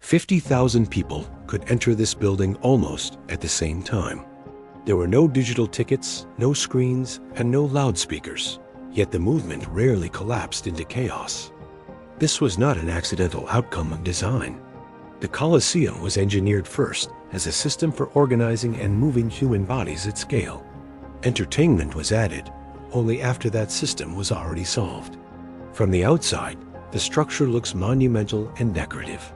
50,000 people could enter this building almost at the same time. There were no digital tickets, no screens, and no loudspeakers, yet the movement rarely collapsed into chaos. This was not an accidental outcome of design. The Colosseum was engineered first as a system for organizing and moving human bodies at scale. Entertainment was added only after that system was already solved. From the outside, the structure looks monumental and decorative.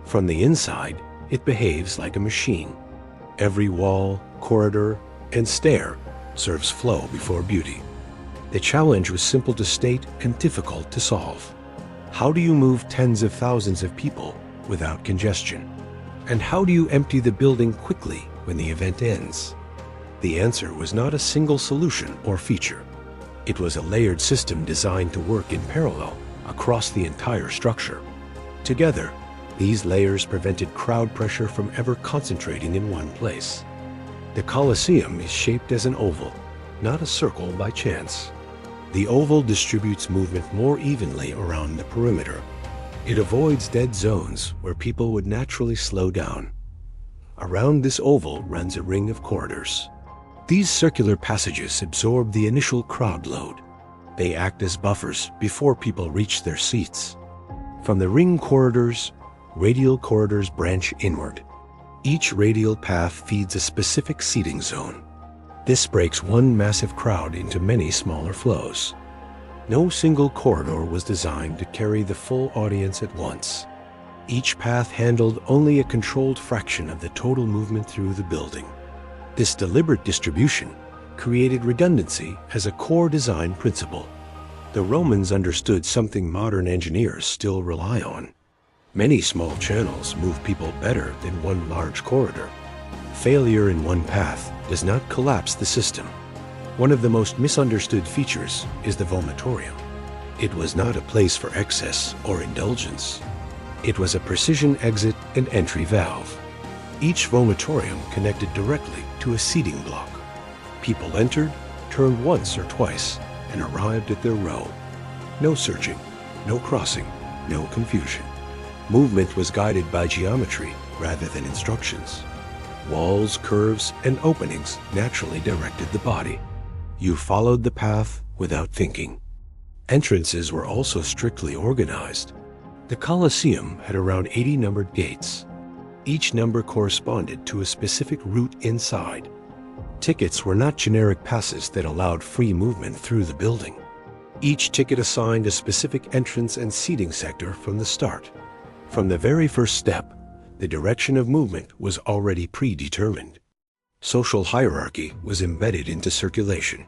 From the inside, it behaves like a machine. Every wall, corridor, and stair serves flow before beauty. The challenge was simple to state and difficult to solve. How do you move tens of thousands of people without congestion? And how do you empty the building quickly when the event ends? The answer was not a single solution or feature. It was a layered system designed to work in parallel across the entire structure. Together, these layers prevented crowd pressure from ever concentrating in one place. The Colosseum is shaped as an oval, not a circle by chance. The oval distributes movement more evenly around the perimeter. It avoids dead zones where people would naturally slow down. Around this oval runs a ring of corridors. These circular passages absorb the initial crowd load. They act as buffers before people reach their seats. From the ring corridors, radial corridors branch inward. Each radial path feeds a specific seating zone. This breaks one massive crowd into many smaller flows. No single corridor was designed to carry the full audience at once. Each path handled only a controlled fraction of the total movement through the building. This deliberate distribution created redundancy as a core design principle. The Romans understood something modern engineers still rely on. Many small channels move people better than one large corridor. Failure in one path does not collapse the system. One of the most misunderstood features is the vomitorium. It was not a place for excess or indulgence. It was a precision exit and entry valve. Each vomitorium connected directly to a seating block. People entered, turned once or twice, and arrived at their row. No searching, no crossing, no confusion. Movement was guided by geometry rather than instructions. Walls, curves, and openings naturally directed the body. You followed the path without thinking. Entrances were also strictly organized. The Colosseum had around 80 numbered gates. Each number corresponded to a specific route inside. Tickets were not generic passes that allowed free movement through the building. Each ticket assigned a specific entrance and seating sector from the start. From the very first step, the direction of movement was already predetermined. Social hierarchy was embedded into circulation.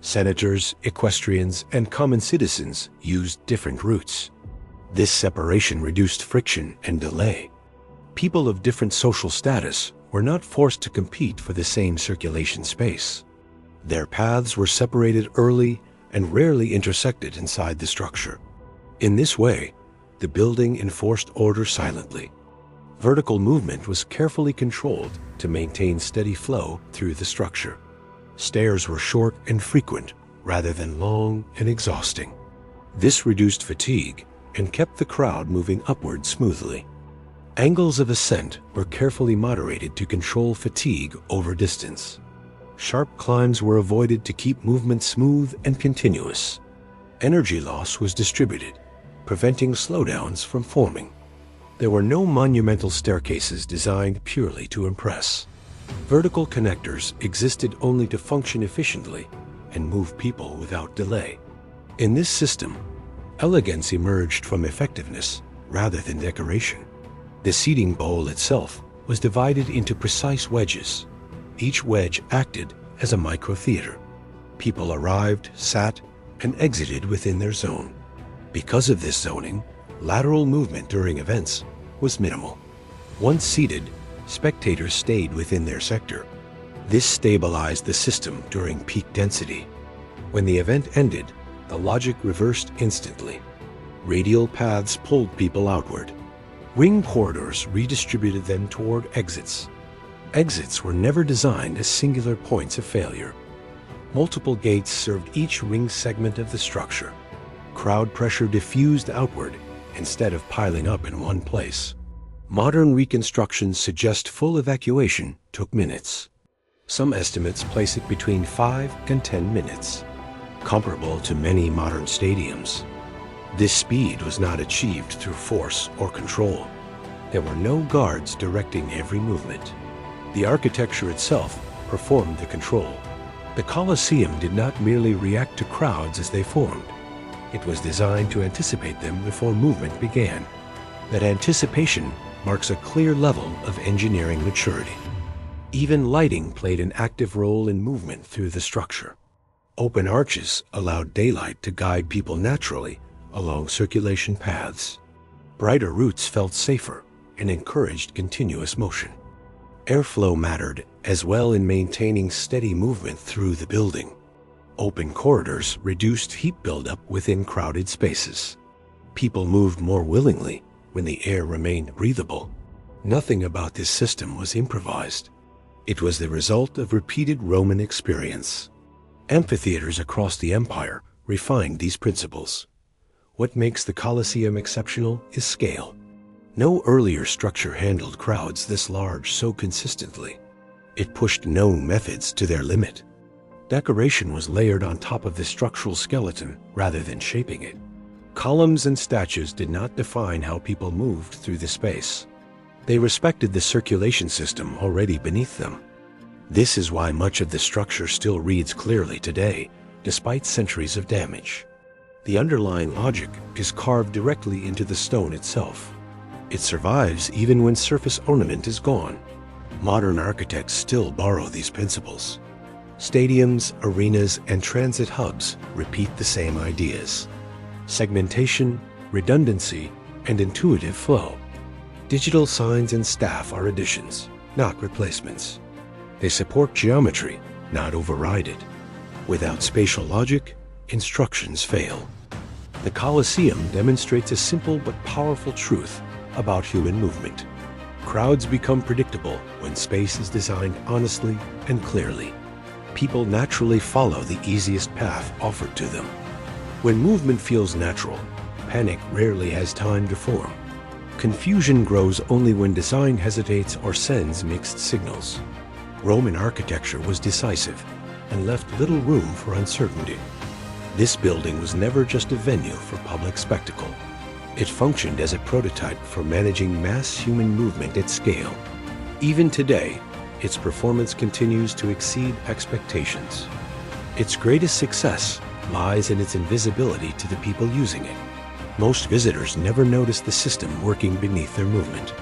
Senators, equestrians, and common citizens used different routes. This separation reduced friction and delay. People of different social status were not forced to compete for the same circulation space. Their paths were separated early and rarely intersected inside the structure. In this way, the building enforced order silently. Vertical movement was carefully controlled to maintain steady flow through the structure. Stairs were short and frequent rather than long and exhausting. This reduced fatigue and kept the crowd moving upward smoothly. Angles of ascent were carefully moderated to control fatigue over distance. Sharp climbs were avoided to keep movement smooth and continuous. Energy loss was distributed, preventing slowdowns from forming. There were no monumental staircases designed purely to impress. Vertical connectors existed only to function efficiently and move people without delay. In this system, elegance emerged from effectiveness rather than decoration. The seating bowl itself was divided into precise wedges. Each wedge acted as a microtheater. People arrived, sat, and exited within their zone. Because of this zoning, lateral movement during events was minimal. Once seated, spectators stayed within their sector. This stabilized the system during peak density. When the event ended, the logic reversed instantly. Radial paths pulled people outward. Ring corridors redistributed them toward exits. Exits were never designed as singular points of failure. Multiple gates served each ring segment of the structure. Crowd pressure diffused outward instead of piling up in one place. Modern reconstructions suggest full evacuation took minutes. Some estimates place it between 5 and 10 minutes, comparable to many modern stadiums. This speed was not achieved through force or control. There were no guards directing every movement. The architecture itself performed the control. The Colosseum did not merely react to crowds as they formed. It was designed to anticipate them before movement began. That anticipation marks a clear level of engineering maturity. Even lighting played an active role in movement through the structure. Open arches allowed daylight to guide people naturally along circulation paths. Brighter routes felt safer and encouraged continuous motion. Airflow mattered as well in maintaining steady movement through the building. Open corridors reduced heat buildup within crowded spaces. People moved more willingly when the air remained breathable. Nothing about this system was improvised. It was the result of repeated Roman experience. Amphitheaters across the empire refined these principles. What makes the Colosseum exceptional is scale. No earlier structure handled crowds this large so consistently. It pushed known methods to their limit. Decoration was layered on top of the structural skeleton rather than shaping it. Columns and statues did not define how people moved through the space. They respected the circulation system already beneath them. This is why much of the structure still reads clearly today, despite centuries of damage. The underlying logic is carved directly into the stone itself. It survives even when surface ornament is gone. Modern architects still borrow these principles. Stadiums, arenas, and transit hubs repeat the same ideas: segmentation, redundancy, and intuitive flow. Digital signs and staff are additions, not replacements. They support geometry, not override it. Without spatial logic, instructions fail. The Colosseum demonstrates a simple but powerful truth about human movement. Crowds become predictable when space is designed honestly and clearly. People naturally follow the easiest path offered to them. When movement feels natural, panic rarely has time to form. Confusion grows only when design hesitates or sends mixed signals. Roman architecture was decisive and left little room for uncertainty. This building was never just a venue for public spectacle. It functioned as a prototype for managing mass human movement at scale. Even today, its performance continues to exceed expectations. Its greatest success lies in its invisibility to the people using it. Most visitors never notice the system working beneath their movement.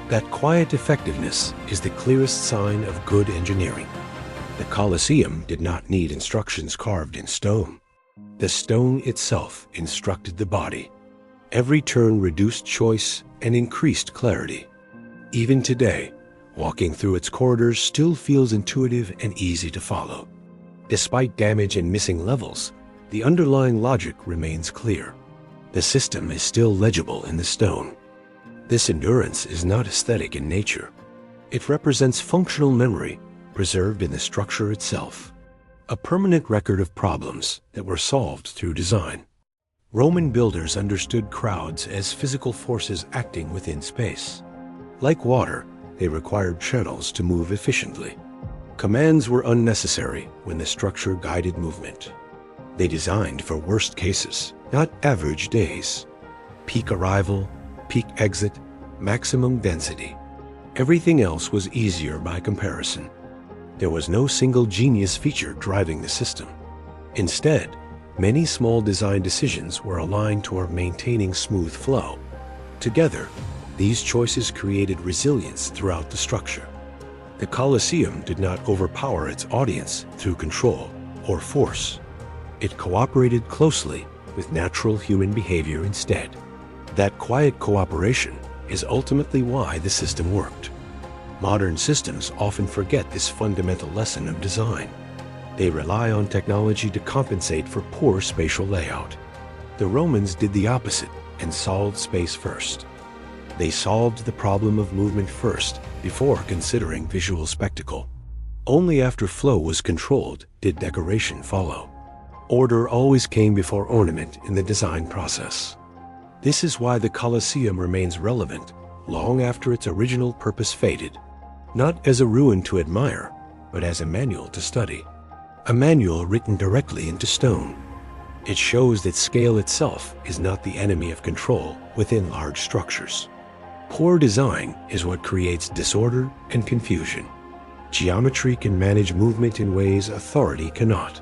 That quiet effectiveness is the clearest sign of good engineering. The Colosseum did not need instructions carved in stone. The stone itself instructed the body. Every turn reduced choice and increased clarity. Even today, walking through its corridors still feels intuitive and easy to follow. Despite damage and missing levels, the underlying logic remains clear. The system is still legible in the stone. This endurance is not aesthetic in nature. It represents functional memory preserved in the structure itself, a permanent record of problems that were solved through design. Roman builders understood crowds as physical forces acting within space. Like water, they required channels to move efficiently. Commands were unnecessary when the structure guided movement. They designed for worst cases, not average days. Peak arrival, peak exit, maximum density. Everything else was easier by comparison. There was no single genius feature driving the system. Instead, many small design decisions were aligned toward maintaining smooth flow. Together, these choices created resilience throughout the structure. The Colosseum did not overpower its audience through control or force. It cooperated closely with natural human behavior instead. That quiet cooperation is ultimately why the system worked. Modern systems often forget this fundamental lesson of design. They rely on technology to compensate for poor spatial layout. The Romans did the opposite and solved space first. They solved the problem of movement first before considering visual spectacle. Only after flow was controlled did decoration follow. Order always came before ornament in the design process. This is why the Colosseum remains relevant long after its original purpose faded, not as a ruin to admire, but as a manual to study. A manual written directly into stone. It shows that scale itself is not the enemy of control within large structures. Poor design is what creates disorder and confusion. Geometry can manage movement in ways authority cannot.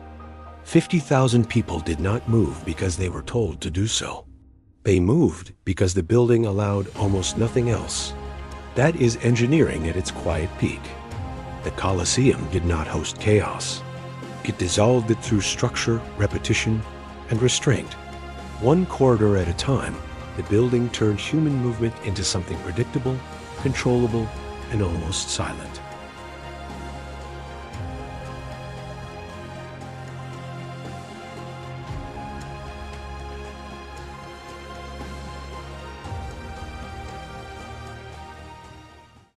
50,000 people did not move because they were told to do so. They moved because the building allowed almost nothing else. That is engineering at its quiet peak. The Colosseum did not host chaos. It dissolved it through structure, repetition, and restraint. One corridor at a time, the building turned human movement into something predictable, controllable, and almost silent.